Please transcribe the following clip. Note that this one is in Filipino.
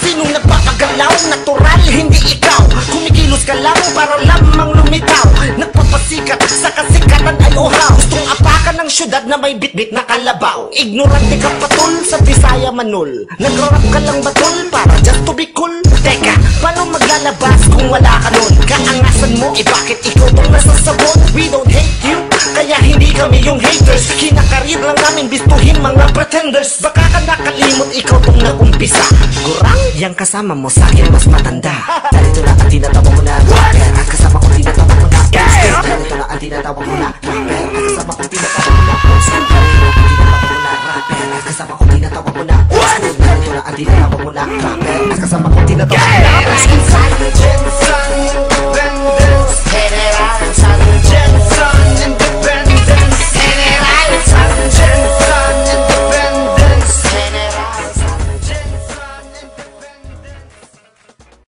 Sinong nagpapagalaw? Natural, hindi ikaw. Kumikilos ka lang para lamang lumitaw. Nagpapasikat sa kasikatan ay uhaw. Gustong apakan ng syudad na may bitbit na kalabaw. Ignorante ka patul, sa Bisaya manul. Nagrarap ka lang batul para just to be cool. Teka, paano maglalabas kung wala ka nun? Kaangasan mo, bakit ikaw tong nasasabot? We don't hate you, kaya hindi kami yung haters. Kinakarir lang namin bistuhin mga pretenders. Baka ka nakalimot, ikaw tong nakumpisa. Gurang, yang kasama mo sa'kin mas matanda. Dahil ito lang ang